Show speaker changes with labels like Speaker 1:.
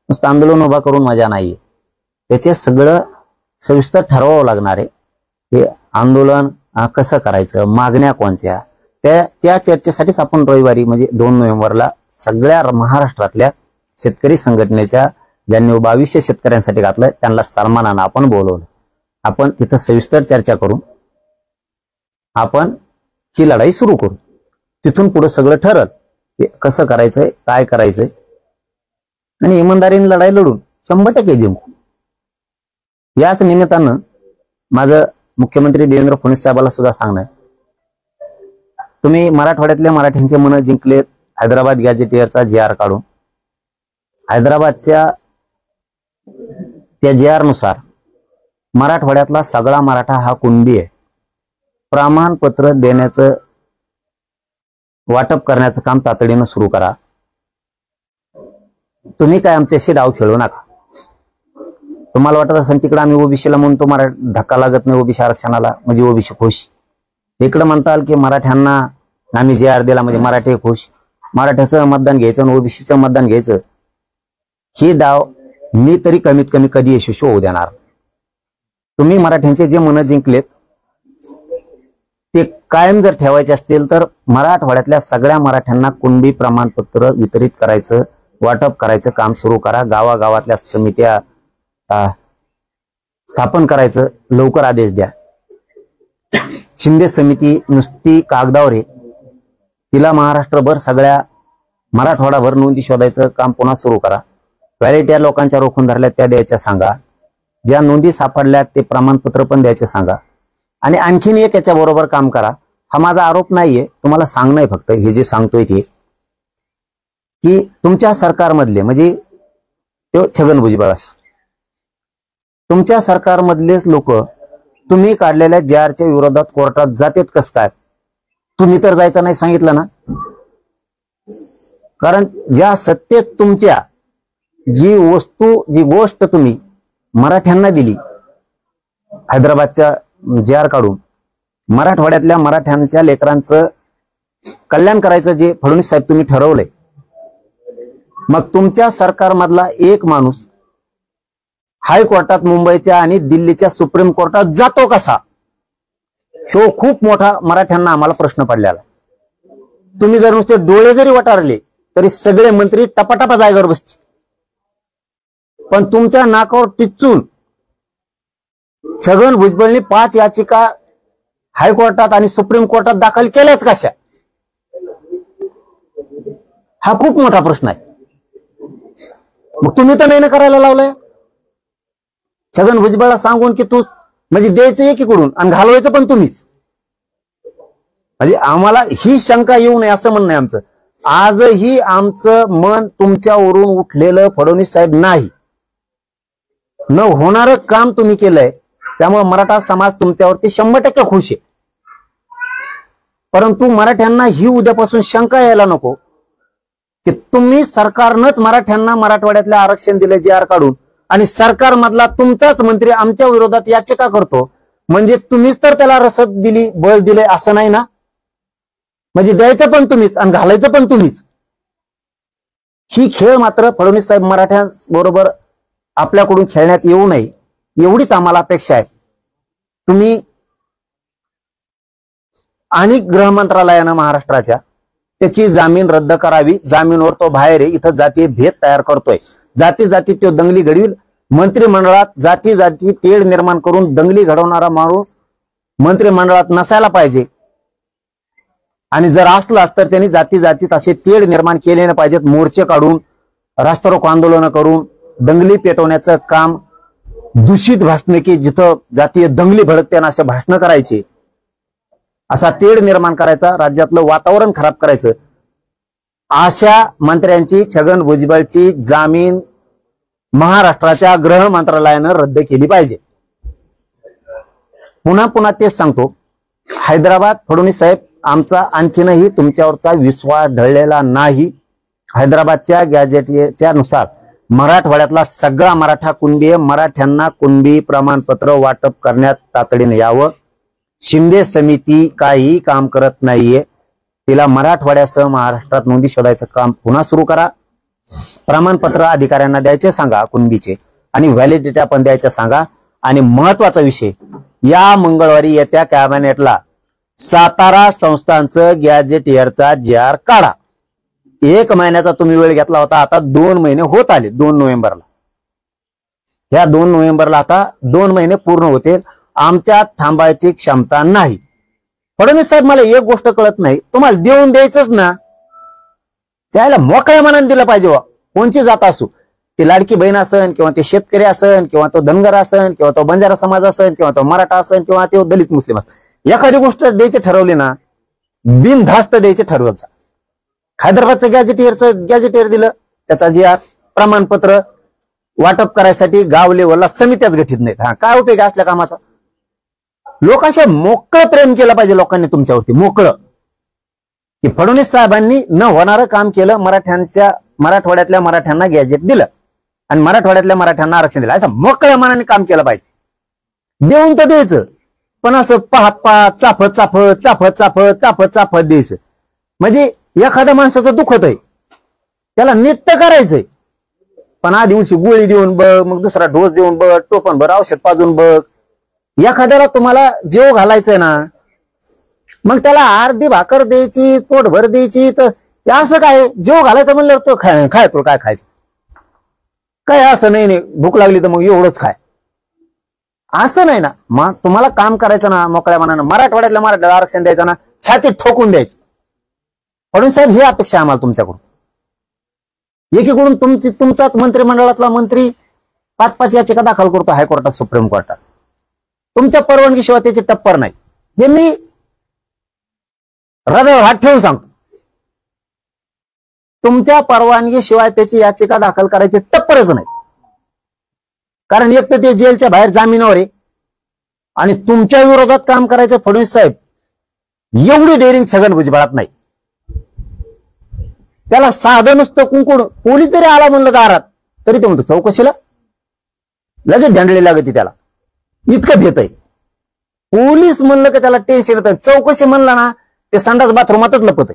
Speaker 1: नुसतं आंदोलन उभा करून मजा नाहीये. त्याचे सगळं सविस्तर ठरवावं लागणार आहे. हे आंदोलन कसं करायचं, मागण्या कोणत्या, त्या चर्चेसाठीच आपण रविवारी म्हणजे 2 नोव्हेंबरला सगळ्या महाराष्ट्रातल्या शेतकरी संघटनेच्या ज्यांनी 2200 शेतकऱ्यांसाठी घातलं त्यांना सन्मानानं आपण बोलवलं. आपण तिथं सविस्तर चर्चा करून आपण ही लढाई सुरू करू. तिथून पुढे सगळं ठरल की कसं करायचंय, काय करायचंय, आणि इमानदारीने लढाई लढून 100% जिंकू. याच निमित्तानं माझं मुख्यमंत्री देवेंद्र फडणवीस साहेबांना सुद्धा सांगणं, तुम्ही मराठवाड्यातल्या मराठ्यांचे मन जिंकलेत. हैदराबाद गॅजेटियरचा GR काढून हैदराबादच्या त्या GR नुसार मराठवाड्यातला सगळा मराठा हा कुणबी आहे. प्रमाणपत्र देण्याचं वाटप करण्याचं काम तातडीनं सुरू करा. तुम्ही काय आमच्याशी डाव खेळू नका. तुम्हाला वाटत असेल तिकडे आम्ही ओबीसीला म्हणतो धक्का लागत नाही ओबीसी आरक्षणाला म्हणजे ओबीसी खुश, इकडे म्हणताल की मराठ्यांना आम्ही GR दिला म्हणजे मराठी खुश, मराठ्याचं मतदान घ्यायचं आणि ओबीसीचं मतदान घ्यायचं, ही डाव मी तरी कमीत कमी कधी यशस्वी होऊ देणार. तुम्ही मराठ्यांचे जे मन जिंकलेत ते कायम जर ठेवायचे असतील तर मराठवाड्यातल्या सगळ्या मराठ्यांना कुणबी प्रमाणपत्र वितरित करायचं, वाटप करायचं काम सुरू करा. गावागावातल्या समित्या स्थापन करायचं लवकर आदेश द्या. शिंदे समिती नुसती कागदावर आहे, तिला महाराष्ट्रभर सगळ्या मराठवाडाभर नोंदी शोधायचं काम पुन्हा सुरू करा. व्हॅलिटी लोकांच्या रोखून धरल्या त्या द्यायच्या सांगा. ज्या नोंदी सापडल्या ते प्रमाणपत्र पण द्यायचे सांगा. आणि आणखीन एक याच्या बरोबर काम करा. हा माझा आरोप नाहीये, तुम्हाला सांगणं आहे फक्त हे जे सांगतोय ते, की तुमच्या सरकारमधले म्हणजे छगन भुजबळ, तुमच्या सरकारमधलेच लोक तुम्ही काढलेल्या GRच्या विरोधात कोर्टात जातेत कस काय? तुम्ही तर जायचं नाही सांगितलं ना. कारण ज्या सत्तेत तुमच्या जी गोष्ट तुम्ही मराठ्यांना दिली, हैदराबादच्या GR काढून मराठवाड्यातल्या मराठ्यांच्या लेकरांचं कल्याण करायचं जे फडणवीस साहेब तुम्ही ठरवलंय, मग तुमच्या सरकारमधला एक माणूस हायकोर्टात मुंबईच्या आणि दिल्लीच्या सुप्रीम कोर्टात जातो कसा? तो खूप मोठा मराठ्यांना आम्हाला प्रश्न पडलेला. तुम्ही जर नुसते डोळे जरी वटारले तरी सगळे मंत्री टपाटपा जागेवर बसतील, पण तुमच्या नाकावर टिचून छगन भुजबळनी 5 याचिका हायकोर्टात आणि सुप्रीम कोर्टात दाखल केल्याच कशा? हा खूप मोठा प्रश्न आहे. मग तुम्ही तर नाही करायला लावलंय. छगन भुजबळला सांगून की तू म्हणजे द्यायचं एकीकडून आणि घालवायचं पण तुम्हीच. म्हणजे आम्हाला ही शंका येऊ नये असं म्हणणं आहे आमचं. आजही आमचं मन तुमच्यावरून उठलेलं फडणवीस साहेब नाही. न होणारं काम तुम्ही केलंय, त्यामुळे मराठा समाज तुमच्यावरती 100% खुश आहे. परंतु मराठ्यांना ही उद्यापासून शंका यायला नको की तुम्ही सरकारनंच मराठ्यांना मराठवाड्यातलं आरक्षण दिले GR काढून, आणि सरकार मधला तुमचाच मंत्री आमच्या विरोधात याचिका करतो, म्हणजे तुम्हीच तर त्याला रसद दिली, बळ दिले असं नाही ना. म्हणजे द्यायचं पण तुम्हीच आणि घालायचं पण तुम्हीच. ही खेळ मात्र फडणवीस साहेब मराठ्यांबरोबर आपल्याकडून खेळण्यात येऊ नये एवढीच आम्हाला अपेक्षा आहे. तुम्ही आणि गृह मंत्रालयानं महाराष्ट्राच्या त्याची जामीन रद्द करावी. जामीनवर तो बाहेर आहे, इथं जातीय भेद तयार करतोय, जाती जाती तो दंगली घडवील. मंत्रिमंडळात जाती जाती तेढ निर्माण करून दंगली घडवणारा माणूस मंत्रिमंडळात नसायला पाहिजे, आणि जर असलाच तर त्यांनी जाती जातीत असे तेढ निर्माण केले नाही पाहिजेत. मोर्चे काढून, रास्तारोको आंदोलन करून दंगली पेटवण्याचं काम, दूषित भाषणे की जिथं जातीय दंगली भडकते ना असे भाषणं करायचे, असा तेढ निर्माण करायचा, राज्यातलं वातावरण खराब करायचं. अशा मंत्र्यांची, छगन भुजबळची जामीन महाराष्ट्राच्या गृह मंत्रालयानं रद्द केली पाहिजे. पुन्हा पुन्हा तेच सांगतो, हैदराबाद फडणवीस साहेब आमचा आणखीनही तुमच्यावरचा विश्वास ढळलेला नाही. हैदराबादच्या गॅजेटच्या नुसार मराठवाड्यातला सगळा मराठा कुणबी आहे. मराठ्यांना कुणबी प्रमाणपत्र वाटप करण्यात तातडीने यावं. शिंदे समिती काही काम करत नाहीये, तिला मराठवाड्यासह महाराष्ट्रात नोंदी शोधायचं काम पुन्हा सुरू करा. प्रमाणपत्र अधिकाऱ्यांना द्यायचे सांगा कुणबीचे, आणि व्हॅलिडिटी आपण द्यायच्या सांगा. आणि महत्वाचा विषय, या मंगळवारी येत्या कॅबिनेटला सातारा संस्थांचं गॅजेटियरचा GR काढा. 1 महिन्याचा तुम्ही वेळ घेतला होता, आता 2 महिने होत आले. 2 नोव्हेंबरला, ह्या 2 नोव्हेंबरला आता 2 महिने पूर्ण होतील. आमच्यात थांबायची क्षमता नाही. फडणवीस साहेब, मला एक गोष्ट कळत नाही, तुम्हाला देऊन द्यायचंच ना, त्याला मोकळ्या मनाने दिलं पाहिजे. कोणची जात असू, ती लाडकी बहीण असन, किंवा ते शेतकरी असन, किंवा तो धनगर असन, किंवा तो बंजारा समाज असन, किंवा तो मराठा असन, किंवा तो दलित मुस्लिम असन, एखादी गोष्ट द्यायची ठरवली ना, बिनधास्त द्यायचे ठरवायचं. हैदराबादचं गॅजेटियर दिलं, त्याचा GR प्रमाणपत्र वाटप करायसाठी गाव लेवलला समित्याच गठीत नाहीत. हा काय उपयोग असल्या कामाचा? लोकांशी मोकळं प्रेम केलं पाहिजे लोकांनी तुमच्यावरती, मोकळं, की फडणवीस साहेबांनी न होणारं काम केलं. मराठवाड्यातल्या मराठ्यांना गॅजेट दिलं आणि मराठवाड्यातल्या मराठ्यांना आरक्षण दिलं, असं मोकळ्या मनाने काम केलं पाहिजे. देऊन तर द्यायचं, पण असं पाहत चाफत द्यायचं. म्हणजे एखाद्या माणसाचं दुखत आहे, त्याला नीट करायचंय, पण आधी उंची गोळी देऊन बघ, मग दुसरा डोस देऊन बघ, टोपण भर औषध पाजून बघ. एखाद्याला तुम्हाला जेव घालायचंय ना, मग त्याला अर्धी भाकर द्यायची, पोटभर द्यायची. तर असं काय जेव घालायचं म्हणलं तो खाय तुला काय खायचं, काय असं नाही भूक लागली तर मग एवढंच खाय, असं नाही ना. मग तुम्हाला काम करायचं ना मोकळ्या मनानं, मराठवाड्याला आरक्षण द्यायचं ना, छातीत ठोकून द्यायचं. फडणवीस साहेब, ही अपेक्षा आम्हाला तुमच्याकडून. एकीकडून तुमचाच मंत्रिमंडळातला मंत्री 5-5 याचिका दाखल करतो हायकोर्टात, सुप्रीम कोर्टात. तुमच्या परवानगीशिवाय त्याची टप्पर नाही. हे मी हृदयावर हात ठेवून सांगतो, तुमच्या परवानगीशिवाय त्याची याचिका दाखल करायची टप्परच नाही. कारण एक तर ते जेलच्या बाहेर जामिनावर आहे, आणि तुमच्या विरोधात काम करायचं फडणवीस साहेब, एवढी डेअरिंग छगन भुजबळात नाही. त्याला साधं नुसतं कुंकुड, पोलीस जरी आला म्हणलं दारात तरी ते म्हणतो चौकशीला, लगेच झंडळी लागते त्याला, इतकं भेट आहे. पोलीस म्हणलं की त्याला टेन्शन येतं, चौकशी म्हणलं ना ते संडास बाथरूमातच लपत आहे.